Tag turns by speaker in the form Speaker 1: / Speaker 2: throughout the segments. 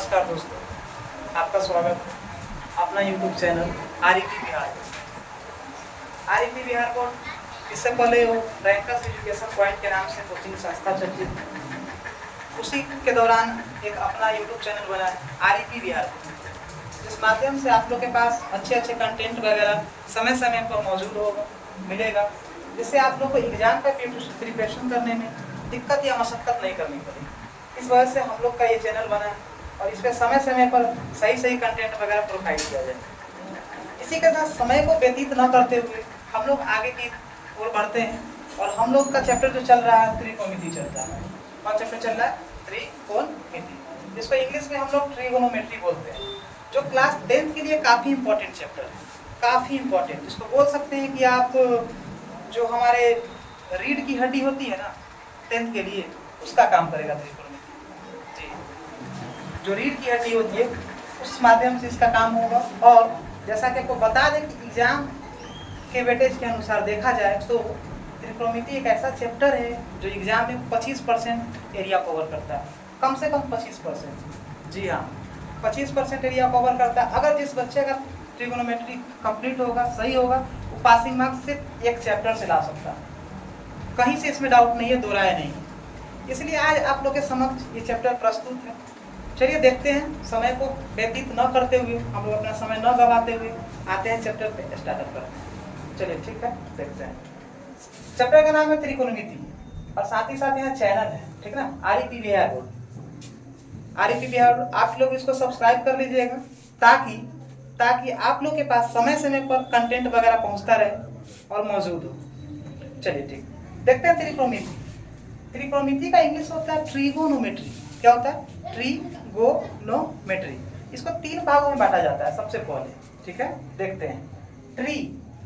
Speaker 1: नमस्कार दोस्तों, आपका स्वागत है अपना YouTube चैनल आरईपी बिहार। आरईपी बिहार को इससे पहले वो रैंकर्स एजुकेशन पॉइंट के नाम से कोचिंग संस्था चलती थी। उसी के दौरान एक अपना YouTube चैनल बना है आरईपी बिहार, जिस माध्यम से आप लोग के पास अच्छे अच्छे कंटेंट वगैरह समय समय पर मौजूद होगा मिलेगा, जिससे आप लोग को एग्जाम का प्रिपरेशन करने में दिक्कत या मशक्कत नहीं करनी पड़ेगी। इस वजह से हम लोग का ये चैनल बना है और इस पर समय समय पर सही कंटेंट वगैरह प्रोवाइड किया जाए। इसी के साथ समय को व्यतीत न करते हुए हम लोग आगे की ओर बढ़ते हैं और हम लोग का चैप्टर जो चल रहा है त्रिकोणमिति चल रहा है। कौन चैप्टर चल रहा है? त्रिकोणमिति, जिसको इंग्लिश में हम लोग ट्रिगोनोमेट्री बोलते हैं, जो क्लास 10th के लिए काफ़ी इंपॉर्टेंट चैप्टर है, काफ़ी इंपॉर्टेंट। जिसको बोल सकते हैं कि आप जो हमारे रीढ़ की हड्डी होती है ना 10th के लिए, उसका काम करेगा त्रिकोणमिति जी। जो रीढ़ की हड्डी होती है उस माध्यम से इसका काम होगा। और जैसा कि आपको बता दें कि एग्जाम के वेटेज के अनुसार देखा जाए तो त्रिकोणमिति एक ऐसा चैप्टर है जो एग्जाम में 25% एरिया कवर करता है, कम से कम 25%। जी हाँ, 25% एरिया कवर करता है। अगर जिस बच्चे का ट्रिगोनोमेट्री कंप्लीट होगा, सही होगा, वो पासिंग मार्क्स सिर्फ एक चैप्टर से ला सकता है। कहीं से इसमें डाउट नहीं है, दो राय नहीं है। इसलिए आज आप लोग के समक्ष ये चैप्टर प्रस्तुत है। चलिए देखते हैं, समय को व्यतीत न करते हुए, हम लोग अपना समय न गवाते हुए आते हैं चैप्टर पे, स्टार्ट करते हैं। चलिए ठीक है, देखते हैं। चैप्टर का नाम है त्रिकोणमिति और साथ ही साथ यहाँ चैनल है, ठीक ना, आरईपी बिहार। आरईपी बिहार आप लोग इसको सब्सक्राइब कर लीजिएगा ताकि आप लोग के पास समय समय पर कंटेंट वगैरह पहुंचता रहे और मौजूद हो। चलिए ठीक, देखते हैं त्रिकोणमिति। त्रिकोणमिति का इंग्लिश होता है ट्रिगोनोमेट्री। क्या होता है? ट्रिगोनोमेट्री। इसको 3 भागों में बांटा जाता है सबसे पहले, ठीक है, देखते हैं। ट्री,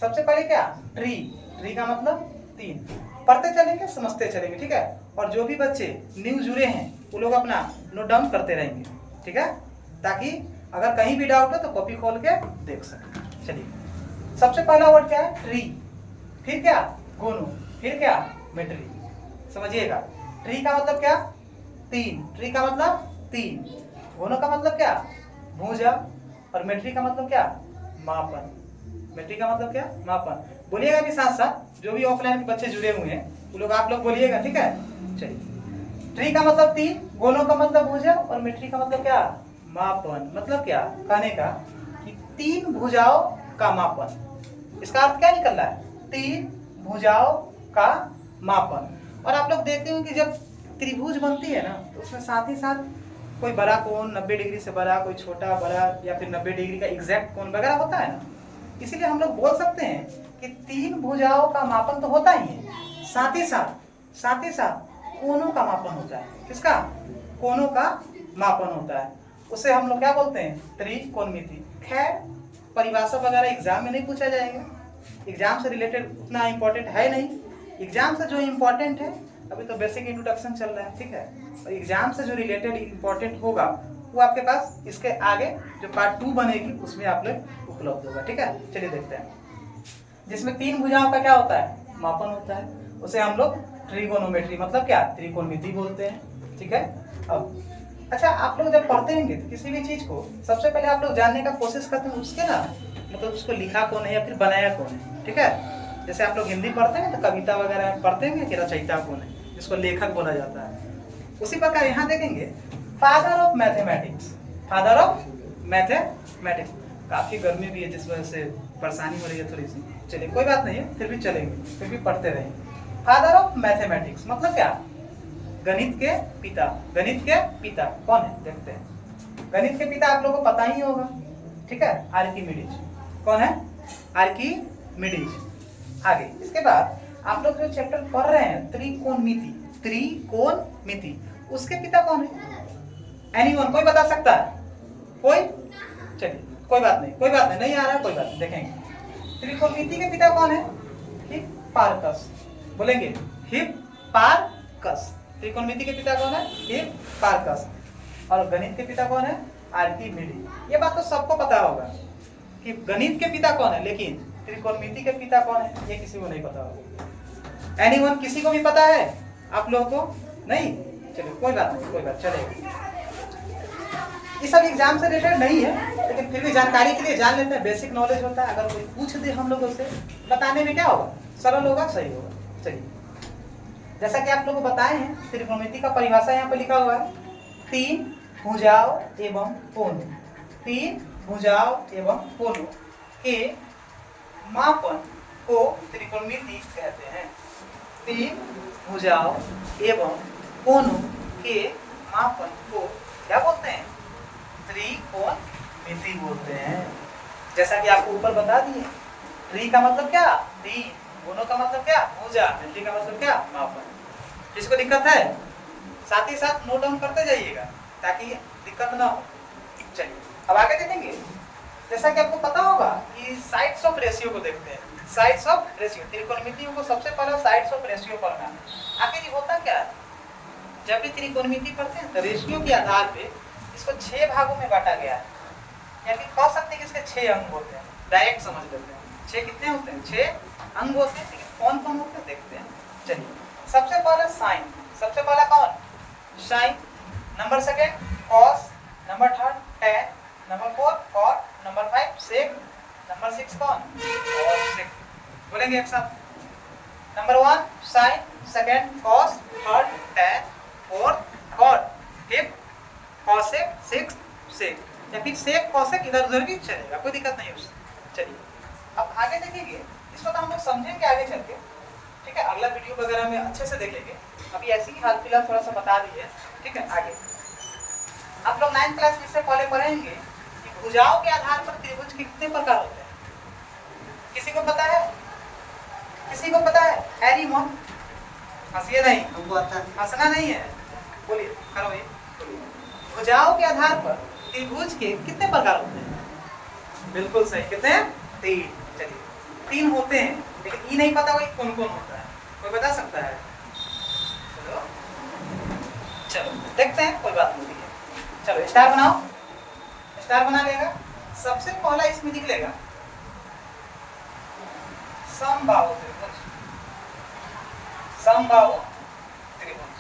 Speaker 1: सबसे पहले क्या? ट्री का मतलब 3। पढ़ते चलेंगे, समझते चलेंगे, ठीक है। और जो भी बच्चे न्यू जुड़े हैं वो लोग अपना नोट डाउन करते रहेंगे, ठीक है, ताकि अगर कहीं भी डाउट हो तो कॉपी खोल के देख सकें। चलिए, सबसे पहला वर्ड क्या है? ट्री। फिर क्या? गोनो। फिर क्या? मेट्री। समझिएगा, ट्री का मतलब क्या? 3। ट्री का मतलब 3। गोनो का मतलब क्या? भुजा। और मेट्री का मतलब क्या? मापन। मेट्री का मतलब क्या? मापन। बोलिएगा भी साथ साथ, जो भी ऑफलाइन के बच्चे जुड़े हुए हैं वो लोग, आप लोग बोलिएगा, ठीक है। चलिए, ट्री का मतलब 3, गोनो का मतलब भुजा और मेट्री का मतलब क्या? मापन। मतलब क्या कहने का कि 3 भुजाओं का मापन। इसका अर्थ क्या निकल रहा है? 3 भुजाओं का मापन। और आप लोग देखते हो कि जब त्रिभुज बनती है ना तो उसमें साथ ही साथ कोई बड़ा कोण 90 डिग्री से बड़ा, कोई छोटा बड़ा, या फिर 90 डिग्री का एग्जैक्ट कोण वगैरह होता है ना। इसीलिए हम लोग बोल सकते हैं कि 3 भुजाओं का मापन तो होता ही है, साथ ही साथ कोणों का मापन होता है। किसका? कोणों का मापन होता है। उसे हम लोग क्या बोलते हैं? त्रिकोणमिति। खैर, परिभाषा वगैरह एग्जाम में नहीं पूछा जाएगा, एग्जाम से रिलेटेड उतना इम्पोर्टेंट है नहीं। एग्जाम से जो इम्पोर्टेंट है, अभी तो बेसिक इंट्रोडक्शन चल रहा है, ठीक है, और एग्जाम से जो रिलेटेड इम्पोर्टेंट होगा वो आपके पास इसके आगे जो पार्ट 2 बनेगी उसमें आप लोग उपलब्ध होगा, ठीक है। चलिए देखते हैं, जिसमें 3 भुजाओं का क्या होता है? मापन होता है। उसे हम लोग ट्रिगोनोमेट्री मतलब क्या? त्रिकोणमिति बोलते हैं, ठीक है। अब अच्छा, आप लोग जब पढ़ते होंगे तो किसी भी चीज को सबसे पहले आप लोग जानने का कोशिश करते हैं उसके ना, मतलब उसको लिखा कौन है या फिर बनाया कौन है, ठीक है। जैसे आप लोग हिंदी पढ़ते हैं तो कविता वगैरह पढ़ते हैं कि रचयिता कौन है, जिसको लेखक बोला जाता है। उसी प्रकार यहाँ देखेंगे father of mathematics. Father of mathematics. काफी गर्मी भी है जिस वजह से परेशानी हो रही है थोड़ी सी। चलिए कोई बात नहीं है, फिर भी चलेंगे, फिर भी पढ़ते रहेंगे। फादर ऑफ मैथमेटिक्स मतलब क्या? गणित के पिता। गणित के पिता कौन है? देखते हैं। गणित के पिता आप लोगों को पता ही होगा, ठीक है, आर्किमिडीज। कौन है? आर्किमिडीज। आगे इसके बाद आप लोग जो चैप्टर पढ़ रहे हैं त्रिकोणमिति, उसके पिता कौन है? एनीवन, कोई बता सकता है? कोई? चलिए कोई बात नहीं, नहीं आ रहा है, कोई बात नहीं, देखेंगे। त्रिकोणमिति के पिता कौन है? हिप्पार्कस। बोलेंगे हिप्पार्कस। त्रिकोणमिति के पिता कौन है? हिप्पार्कस। और गणित के पिता कौन है? आर्किमिडीज। ये बात तो सबको पता होगा कि गणित के पिता कौन है, लेकिन त्रिकोणमिति के पिता कौन है ये किसी को नहीं पता होगा। एनीवन, किसी को भी पता है आप लोगों को? नहीं? चलिए कोई बात नहीं, कोई बात, चलेगा। ये सब एग्जाम से रिलेटेड नहीं है, लेकिन फिर भी जानकारी के लिए जान लेते हैं, बेसिक नॉलेज होता है। अगर कोई पूछ दे हम लोगों से, बताने में क्या होगा, सरल होगा, सही होगा। चलिए, जैसा कि आप लोगों को बताए हैं, त्रिकोणमिति का परिभाषा यहाँ पे लिखा हुआ है, 3 भुजाओं एवं कोणों, 3 भुजाओं एवं कोणों के मापन को त्रिकोणमिति कहते हैं। 3 भुजाओं एवं कोणों के मापन को क्या बोलते हैं, त्रिकोणमिति बोलते हैं। जैसा कि आपको ऊपर बता दिए, त्रि का मतलब क्या, 3, कोणों का मतलब क्या, भुजा, मिति का मतलब क्या, मापन। जिसको दिक्कत है साथ ही साथ नोट डाउन करते जाइएगा ताकि दिक्कत ना हो। चलिए अब आगे देखेंगे। जैसा कि आपको पता होगा कि साइड्स ऑफ रेशियो को देखते हैं। साइड्स ऑफ रेशियो, त्रिकोणमितियों को सबसे पहले साइड्स ऑफ रेशियो पढ़ना है। आखिर ये होता क्या है, जब भी त्रिकोणमिति पढ़ते हैं तो रेशियो के आधार पे इसको 6 भागों में बांटा गया है, या फिर कह सकते हैं कि इसके 6 अंग होते हैं। डायरेक्ट समझ लेते हैं 6 कितने होते हैं, 6 अंग होते हैं। लेकिन कौन कौन होते हैं देखते हैं। चलिए सबसे पहले साइन, सबसे पहला कौन, sine. Number second cos, number third tan, number 4 cot, number 5 sec, number 6 कौन, कॉसेक। बोलेंगे एक साथ। Number 1 sine, second cos, third tan, fourth cot, fifth cosec, sixth sec, या फिर सेक कॉसेक इधर उधर भी चलेगा, कोई दिक्कत नहीं है उससे। चलिए अब आगे देखेंगे, इसको तो हम लोग समझेंगे आगे चल के, ठीक है, अगला वीडियो वगैरह में अच्छे से देखेंगे। अभी ऐसे ही हाल फिलहाल थोड़ा सा बता दिए, ठीक है। आगे आप लोग 9th क्लास में से पहले पढ़ेंगे कि भुजाओं के आधार पर त्रिभुज के कितने प्रकार होते हैं। किसी को पता है, किसी को पता है, हैरी मोहन हंसिए नहीं, हमको आता है, हंसना नहीं है, बोलिए, करो ये, भुजाओं के आधार पर त्रिभुज के कितने प्रकार होते हैं, बिल्कुल सही, कितने हैं, 3। चलिए 3 होते हैं, लेकिन ये नहीं पता वही कौन कौन होता है, कोई बता सकता है, चलो देखते हैं, कोई बात नहीं है। चलो स्टार बनाओ, स्टार बना लेगा। सबसे पहला इसमें निकलेगा समबाहु त्रिभुज, समबाहु त्रिभुज,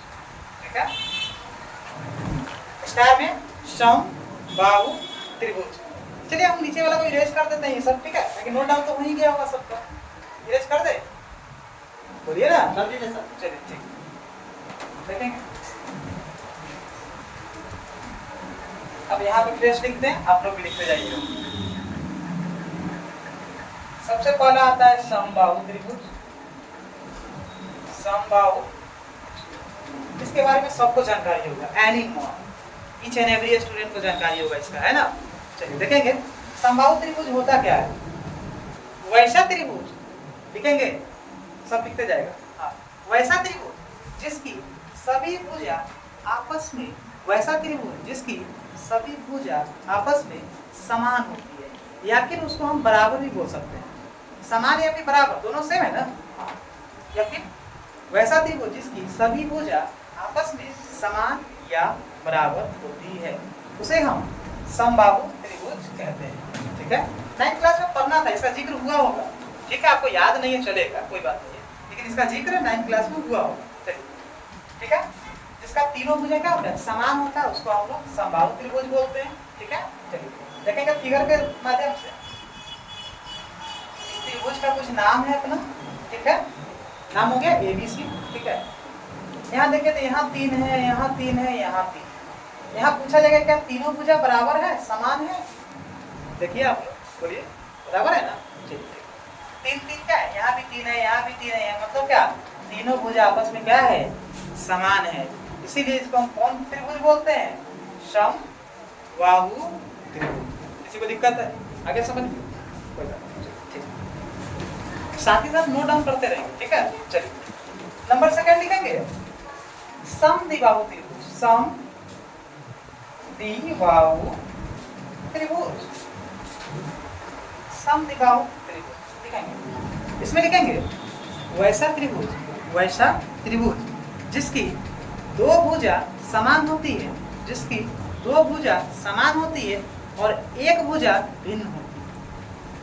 Speaker 1: ठीक है। स्टार में समबाहु त्रिभुज। चलिए हम नीचे वाला को इरेज कर देते हैं ये सब, ठीक है, लेकिन नोट डाउन तो हो ही गया होगा सबका। इरेज कर दे, बोलिए ना, कर दीजिए सर। चलिए ठीक, देखेंगे। अब यहाँ पे फ्रेश लिखते हैं, आप लोग भी लिखते जाइए। सबसे पहला आता है समबाहु त्रिभुज, समबाहु, इसके बारे में सबको जानकारी होगा, any each and every student को जानकारी होगा इसका, है ना। चलिए देखेंगे समबाहु त्रिभुज होता क्या है। वैसा त्रिभुज लिखेंगे, सब लिखते जाएगा। हाँ, वैसा त्रिभुज जिसकी सभी भुजा आपस में, वैसा त्रिभुज जिसकी सभी भुजा आपस में समान होती है, या फिर उसको हम बराबर भी बोल सकते हैं। समान या फिर बराबर दोनों सेम है ना। या फिर वैसा त्रिभुज जिसकी सभी भुजा आपस में समान या बराबर होती है, उसे हम समबाहु त्रिभुज कहते हैं, ठीक है। 9th क्लास में पढ़ना था, इसका जिक्र हुआ होगा, ठीक है। आपको याद नहीं है चलेगा, कोई बात नहीं है, लेकिन इसका जिक्र 9th क्लास में हुआ होगा, चलिए ठीक है। जिसका तीनों भुजा क्या होता है, समान होता है, उसको हम लोग समबाहु त्रिभुज बोलते हैं, ठीक है। चलिए देखेंगे फिगर के माध्यम से। त्रिभुज का कुछ नाम है अपना, ठीक है, नाम हो गया ABC, ठीक है। यहाँ देखिए तो यहाँ 3 है, यहाँ 3 है, यहाँ 3। यहाँ पूछा जाएगा क्या तीनों भुजा बराबर है, समान है। देखिए आप बोलिए, बराबर है ना। चलिए 3 3 क्या है, यहाँ भी 3 है, यहाँ भी 3 है, यहाँ मतलब क्या, तीनों भुजा आपस में क्या है, समान है। इसीलिए इसको हम कौन त्रिभुज बोलते हैं, समबाहु त्रिभुज। किसी को दिक्कत है, आगे समझ, कोई बात नहीं, ठीक। साथ ही साथ नोट डाउन करते रहेंगे, ठीक है। चलिए नंबर सेकंड लिखेंगे समद्विबाहु त्रिभुज, समद्विबाहु त्रिभुज, समद्विबाहु त्रिभुज लिखेंगे। इसमें लिखेंगे वैसा त्रिभुज, वैसा त्रिभुज जिसकी 2 भुजा समान होती है, जिसकी 2 भुजा समान होती है और एक भुजा भिन्न होती है।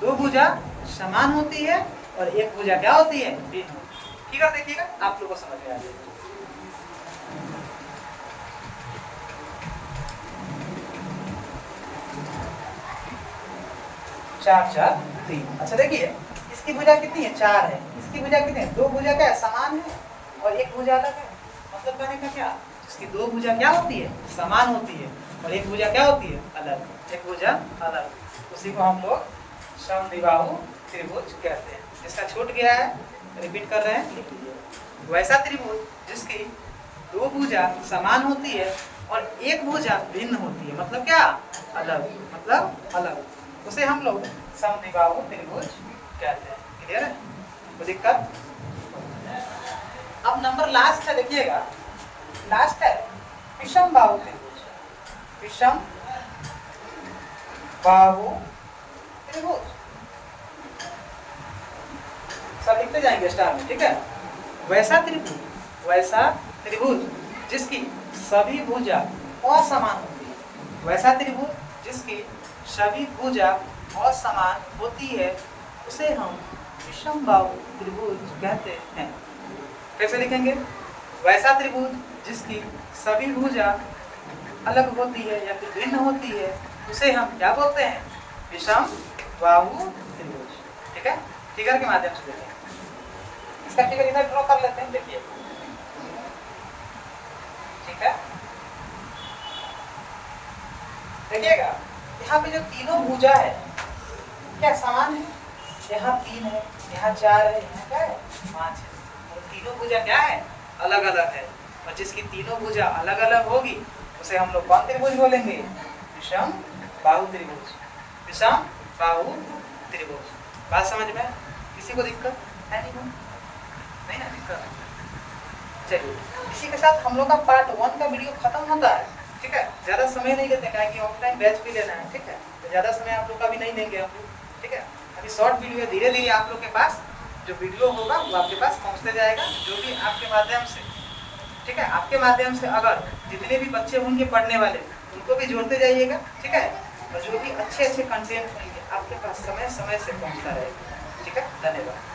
Speaker 1: 2 भुजा समान होती है और एक भुजा क्या होती है, भिन्न होती है। ठीक है, देखिएगा आप लोगों को समझ में आ जाएगा। 4 4 3। अच्छा देखिए इसकी भुजा कितनी है, 4 है। इसकी भुजा कितनी है, 2 भुजा क्या है, समान है और एक भुजा अलग है। मतलब कहने का क्या, इसकी 2 भुजा क्या होती है, समान होती है और एक भुजा क्या होती है, अलग, एक भुजा अलग। उसी को हम लोग समद्विबाहु त्रिभुज कहते हैं। जिसका छूट गया है रिपीट कर रहे हैं, लिख लीजिए। वैसा त्रिभुज जिसकी 2 भुजा समान होती है और एक भुजा भिन्न होती है, मतलब क्या, अलग, मतलब अलग, उसे हम लोग समद्विबाहु त्रिभुज कहते हैं। क्लियर है, कोई दिक्कत? अब नंबर लास्ट है, देखिएगा लास्ट है विषम बाहु त्रिभुज। विषम बाहु त्रिभुज सब लिखते जाएंगे स्टार में, ठीक है। वैसा त्रिभुज जिसकी सभी भुजा असमान होती है। वैसा त्रिभुज जिसकी सभी भुजा असमान होती है उसे हम विषम बाहु त्रिभुज कहते हैं। कैसे लिखेंगे, वैसा त्रिभुज जिसकी सभी भुजा अलग होती है या फिर भिन्न होती है उसे हम क्या बोलते हैं, विषम बाहु त्रिभुज। ठीक है, फिगर के माध्यम से देखिए, इसका फिगर इधर ड्रॉ कर लेते हैं, देखिए, ठीक है। देखिएगा यहाँ पे जो तीनों भुजा है क्या समान है, यहाँ 3 है, यहाँ 4 है, यहाँ क्या है 5 है, और तीनों भुजा क्या है, अलग अलग है। और जिसकी तीनों भुजा अलग अलग होगी उसे हम लोग कौन त्रिभुज बोलेंगे, विषम बाहु त्रिभुज। विषम बाहु त्रिभुज। बात समझ में, किसी को दिक्कत है? नहीं ना दिक्कत। चलिए इसी के साथ हम लोग का पार्ट 1 का वीडियो खत्म होता है, ठीक है। ज़्यादा समय नहीं लेते क्या कि ऑफलाइन बैच भी लेना है, ठीक है, तो ज़्यादा समय आप लोग का भी नहीं लेंगे हम लोग, ठीक है। अभी शॉर्ट वीडियो धीरे धीरे आप लोग के पास जो वीडियो होगा वो आपके पास पहुँचते जाएगा, जो भी आपके माध्यम से, ठीक है, आपके माध्यम से अगर जितने भी बच्चे होंगे पढ़ने वाले उनको भी जोड़ते जाइएगा, ठीक है। और जो भी अच्छे अच्छे कंटेंट होंगे आपके पास समय समय से पहुँचता रहेगा, ठीक है। धन्यवाद।